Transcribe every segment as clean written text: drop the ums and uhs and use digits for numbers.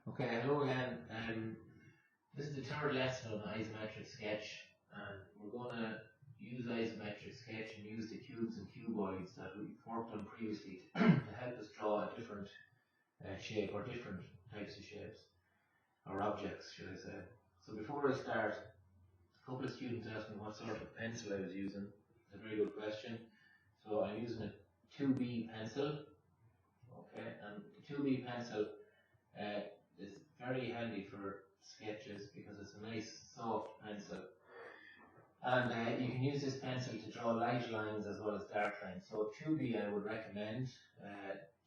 Okay, hello again. This is the third lesson on isometric sketch, and we're going to use isometric sketch and use the cubes and cuboids that we've worked on previously to help us draw a different shape or different types of shapes or objects, should I say. So before I start, a couple of students asked me what sort of pencil I was using. It's a very good question. So I'm using a 2B pencil. Okay, and the 2B pencil is very handy for sketches because it's a nice soft pencil, and you can use this pencil to draw light lines as well as dark lines. So 2B I would recommend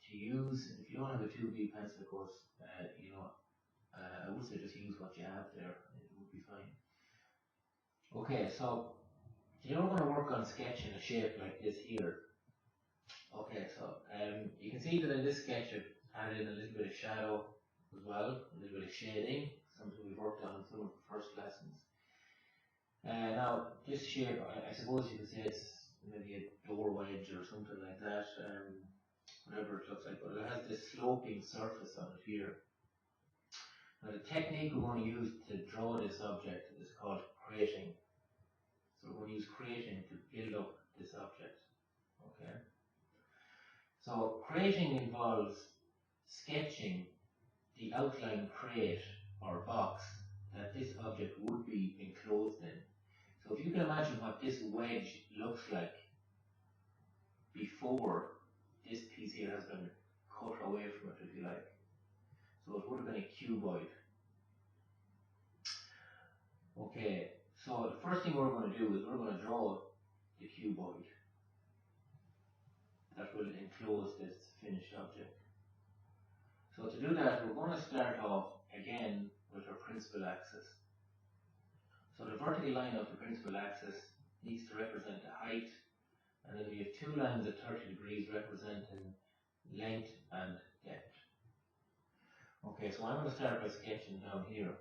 to use. If you don't have a 2B pencil, of course, I would say just use what you have there, it would be fine. Okay, so today we're going to work on sketching a shape like this here. Okay, so you can see that in this sketch I've added in a little bit of shadow as well, a little bit of shading, something we've worked on in some of the first lessons. Now, this shape, I suppose you could say it's maybe a door wedge or something like that, whatever it looks like, but it has this sloping surface on it here. Now, the technique we're going to use to draw this object is called crating. So we're going to use crating to build up this object. Okay. So crating involves sketching the outline crate or box that this object would be enclosed in. So if you can imagine what this wedge looks like before this piece here has been cut away from it, if you like. So it would have been a cuboid. Okay, so the first thing we're going to do is we're going to draw the cuboid that will enclose this finished object. So to do that, we're going to start off again with our principal axis. So the vertical line of the principal axis needs to represent the height, and then we have two lines at 30 degrees representing length and depth. Okay, so I'm going to start by sketching down here.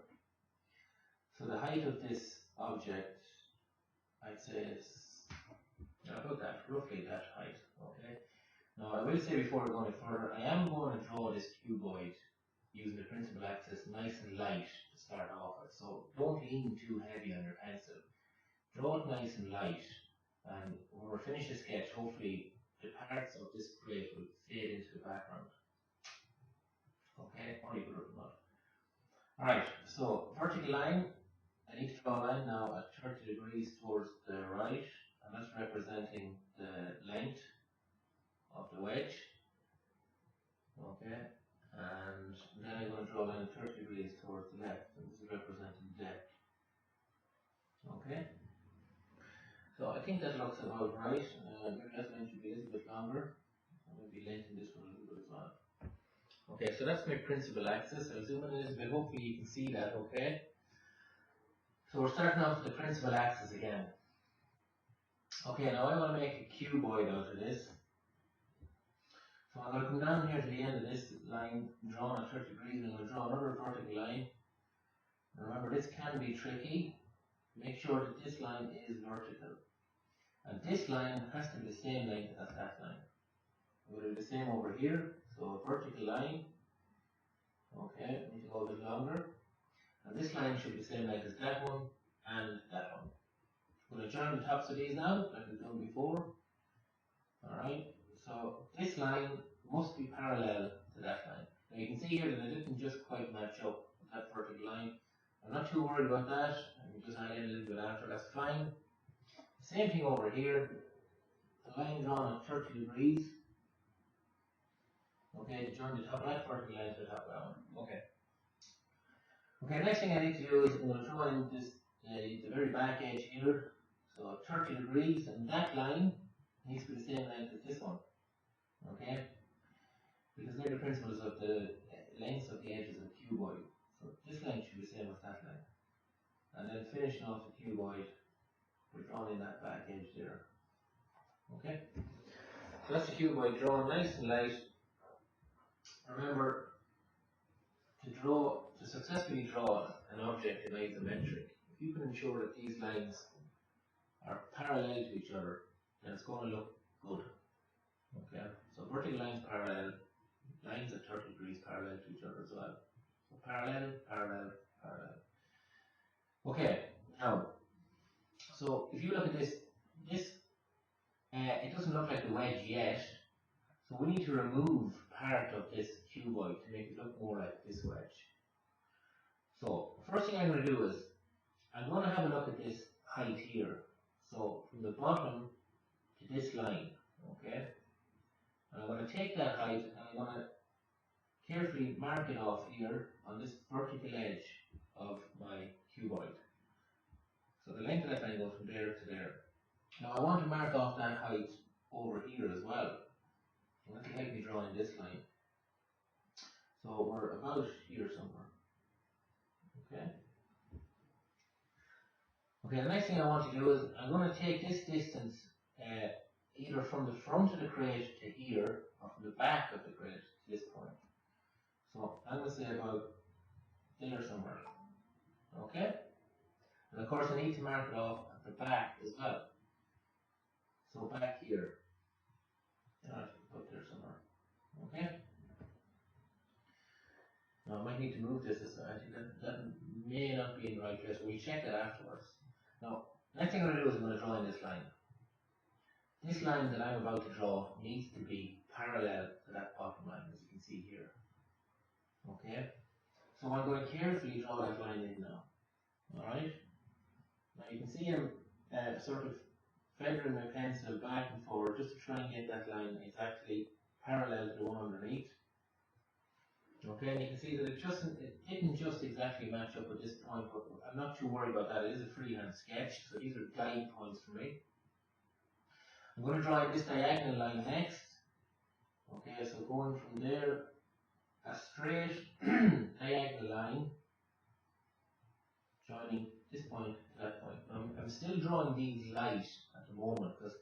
So the height of this object, I'd say is about that, roughly that height. Okay. Now, I will say before we go any further, I am going to draw this cuboid using the principal axis nice and light to start off with. So don't lean too heavy on your pencil. Draw it nice and light, and when we're finished the sketch, hopefully the parts of this crate will fade into the background. Okay, or you could open up. Alright, so vertical line, I need to draw a line now at 30 degrees towards the right, and that's representing the length of the wedge. Okay, and then I'm going to draw a line 30 degrees towards the left, and this is representing depth. Okay, so I think that looks about right. Maybe that line should be a little bit longer. I'll maybe lengthen this one a little bit as well. Okay, so that's my principal axis. I'll zoom in a little bit, hopefully you can see that okay. So we're starting off with the principal axis again. Okay, now I want to make a cuboid out of this. So I'm going to come down here to the end of this line, drawn at 30 degrees, and I'm going to draw another vertical line. And remember, this can be tricky. Make sure that this line is vertical. And this line has to be the same length as that line. I'm going to do the same over here. So a vertical line. Okay, need to go a bit longer. And this line should be the same length as that one and that one. I'm going to join the tops of these now, like we've done before. Alright, so this line must be parallel to that line. Now you can see here that I didn't just quite match up with that vertical line. I'm not too worried about that. I can just add in a little bit after, that's fine. Same thing over here. The line drawn at 30 degrees. Okay, to join the top right vertical line to the top down. Okay. Okay, next thing I need to do is I'm going to draw in this the very back edge here. So 30 degrees, and that line needs to be the same length as this one. Okay? Because they're the principles of the lengths of the edges of the cuboid. So this length should be the same as that length. And then finishing off the cuboid, we're drawing in that back edge there. Okay? So that's the cuboid drawn nice and light. Remember, to successfully draw an object in isometric, if you can ensure that these lines are parallel to each other, then it's going to look good. Okay, so vertical lines parallel, lines at 30 degrees parallel to each other as well. So parallel, parallel, parallel. Okay, now, so if you look at this, it doesn't look like the wedge yet, so we need to remove part of this cuboid to make it look more like this wedge. So, first thing I'm going to do is, I'm going to have a look at this height here. So, from the bottom to this line, okay? And I'm going to take that height and I'm going to carefully mark it off here on this vertical edge of my cuboid. So the length of that line goes from there to there. Now I want to mark off that height over here as well. So that will help me draw in this line. So we're about here somewhere. Okay. Okay, the next thing I want to do is I'm going to take this distance either from the front of the crate to here or from the back of the crate to this point. So I'm going to say about there somewhere. Okay? And of course I need to mark it off at the back as well. So back here. Alright, put there somewhere. Okay? Now I might need to move this aside. That may not be in the right place, but we'll check that afterwards. Now, next thing I'm going to do is I'm going to draw in this line. This line that I'm about to draw needs to be parallel to that bottom line, as you can see here. Okay? So I'm going to carefully draw that line in now. Alright? Now you can see I'm sort of feathering my pencil back and forward just to try and get that line exactly parallel to the one underneath. Okay, and you can see that it didn't just exactly match up at this point, but I'm not too worried about that. It is a freehand sketch, so these are guide points for me. I'm going to draw this diagonal line next. Okay, so going from there, a straight diagonal line joining this point to that point. I'm still drawing these light at the moment because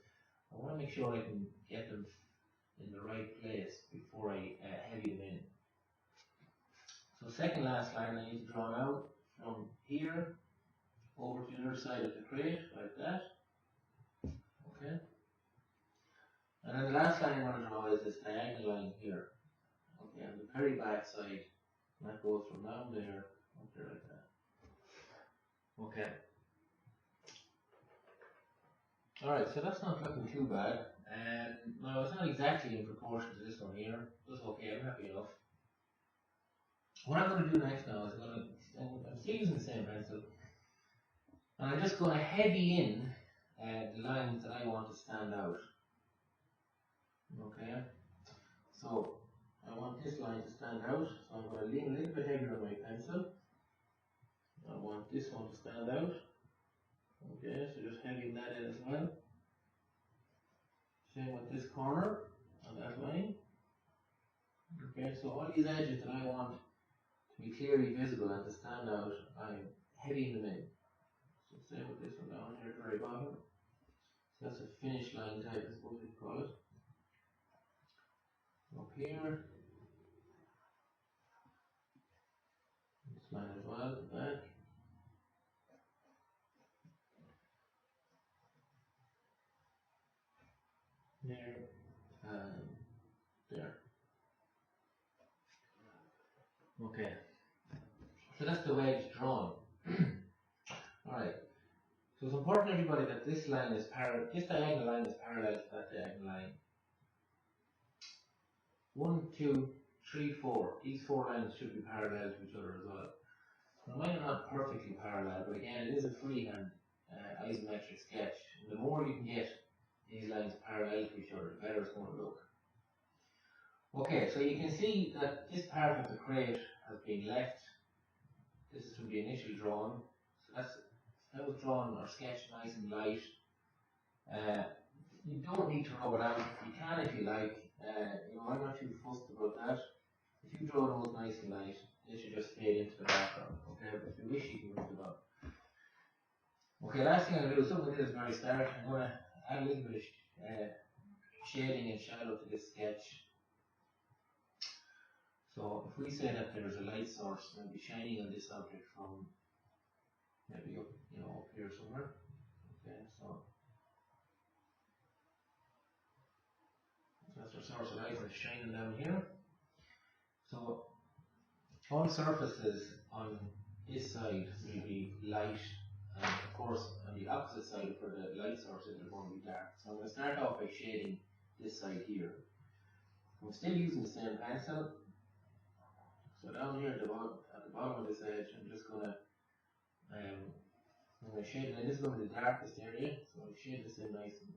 I want to make sure I can get them in the right place before I heavy them in. So second last line I need to draw now from here over to the other side of the crate, like that. Okay. And then the last line I'm going to draw is this diagonal line here. Okay, on the very back side. And that goes from down there up there like that. Okay. Alright, so that's not looking too bad. Now it's not exactly in proportion to this one here. That's okay, I'm happy enough. What I'm going to do next now is I'm still using the same pencil, and I'm just going to heavy in the lines that I want to stand out. Okay, so I want this line to stand out, so I'm going to lean a little bit heavier on my pencil. I want this one to stand out. Okay, so just heavying that in as well. Same with this corner on that line. Okay, so all these edges that I want to be clearly visible and to stand out, I'm heavying them in. So same with this one down here at the very bottom. So that's a finish line type, I suppose you'd call it. Up here. This line as well at the back. There and there. Okay. So that's the wedge drawn. Alright. So it's important to everybody that this line is this diagonal line is parallel to that diagonal line. 1, 2, 3, 4. These 4 lines should be parallel to each other as well. Now mine are not perfectly parallel, but again it is a freehand isometric sketch. And the more you can get these lines parallel to each other, the better it's going to look. Okay, so you can see that this part of the crate has been left. This is from the initial drawing. So that was drawn or sketched nice and light. You don't need to rub it out. You can if you like. I'm not too fussed about that. If you draw those nice and light, they should just fade into the background. Okay, but if you wish, you can move them up. Okay, last thing I'm going to do is something at the very start. I'm going to add a little bit of shading and shadow to this sketch. So if we say that there is a light source maybe shining on this object from maybe up, up here somewhere. Okay, so that's our source of light that's shining down here. So all surfaces on this side will be light, and of course on the opposite side for the light source it will going to be dark. So I'm going to start off by shading this side here. I'm still using the same pencil. So down here at the bottom of this edge, I'm just going to shade it, and this is going to be the darkest area, so I'll shade this in nice and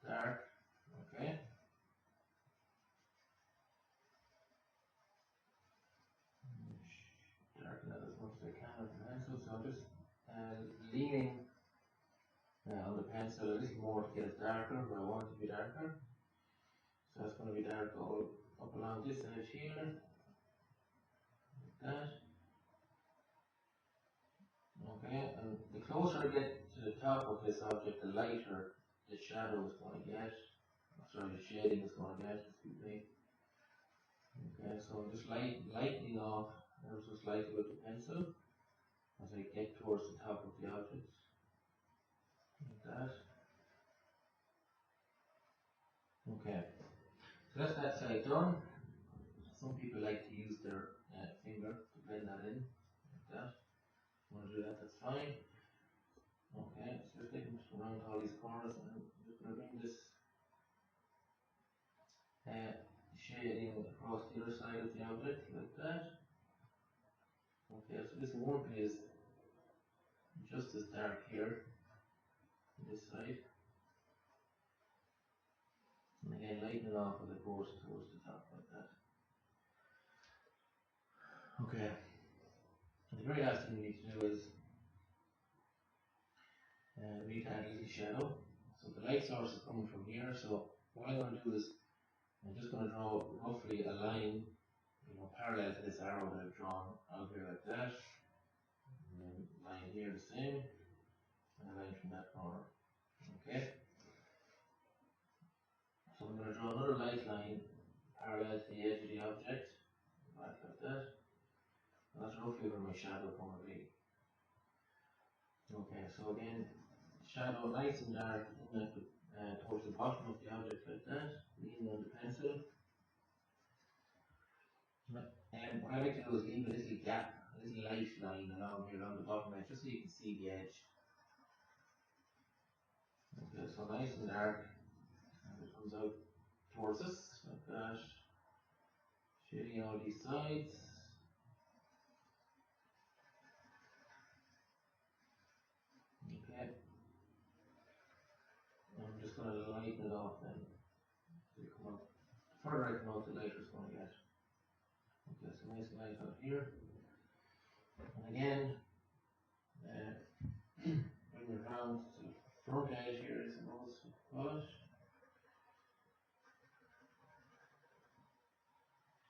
dark. Okay. Darken that as much as I can with the pencil, so I'm just leaning on the pencil a little more to get it darker, but I want it to be darker. So it's going to be dark all up along this edge here, like that. Okay, and the closer I get to the top of this object, the lighter the shadow is going to get. Sorry, the shading is going to get, excuse me. Okay, so I'm just lightening off ever so slightly with the pencil as I get towards the top of the object. Like that. Okay, so that's that side done. Some people like to use their finger to blend that in, like that. If you want to do that, that's fine. Okay, so just taking around all these corners, and I'm just going to bring this shading across the other side of the object, like that. Okay, so this one is just as dark here, on this side. And again, lighten it off as it goes towards the top, like that. Okay, the very last thing we need to do is we need to add a little shadow. So the light source is coming from here, so what I'm going to do is I'm just going to draw roughly a line, parallel to this arrow that I've drawn out here, like that. And then line here the same, and a line from that corner. Okay. So I'm going to draw another light line parallel to the edge of the object, like that. And that's roughly where my shadow is going to be. Okay, so again, shadow nice and dark towards the bottom of the object, like that, leaning on the pencil. And what I like to do is leave a little gap, a little light line along here, along the bottom edge, just so you can see the edge. Okay, so nice and dark, and it comes out towards us, like that. Shading all these sides. Okay. I'm just going to lighten it off then. So you come out. The further I come out, the lighter it's going to get. Okay, so nice light out here. And again, bring it around to the front edge here, I suppose, call it.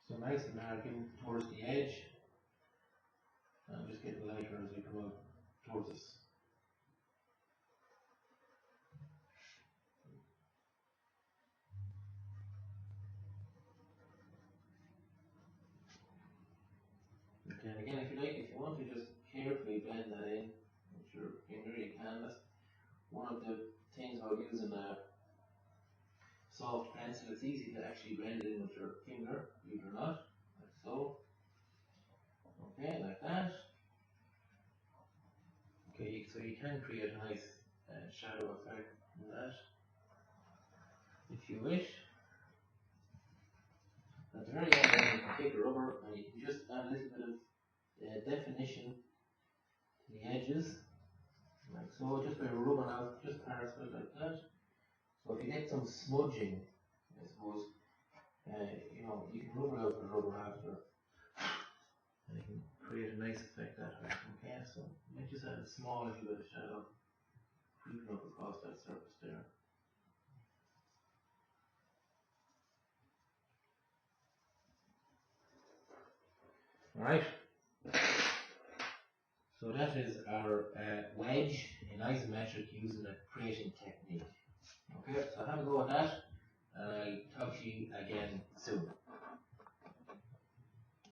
So nice and dark in towards the edge. And just getting lighter as we come out towards us. Okay, and again, if you want to just carefully blend that in with your finger, you can. That's one of the things about using a soft pencil. It's easy to actually blend it in with your finger, believe it or not, like so. Okay, like that. Okay, so you can create a nice shadow effect from that, if you wish. At the very end, you can take a rubber and you can just add a little bit of definition to the edges, like so, just by rubbing out just parts of it like that. So if you get some smudging, I suppose, you can rub it out with a rubber after, and you can create a nice effect that way. Okay, so you might just add a small little bit of shadow creeping up across that surface there. Alright, so that is our wedge in isometric using a creating technique. Okay, so have a go at that, and I'll talk to you again soon.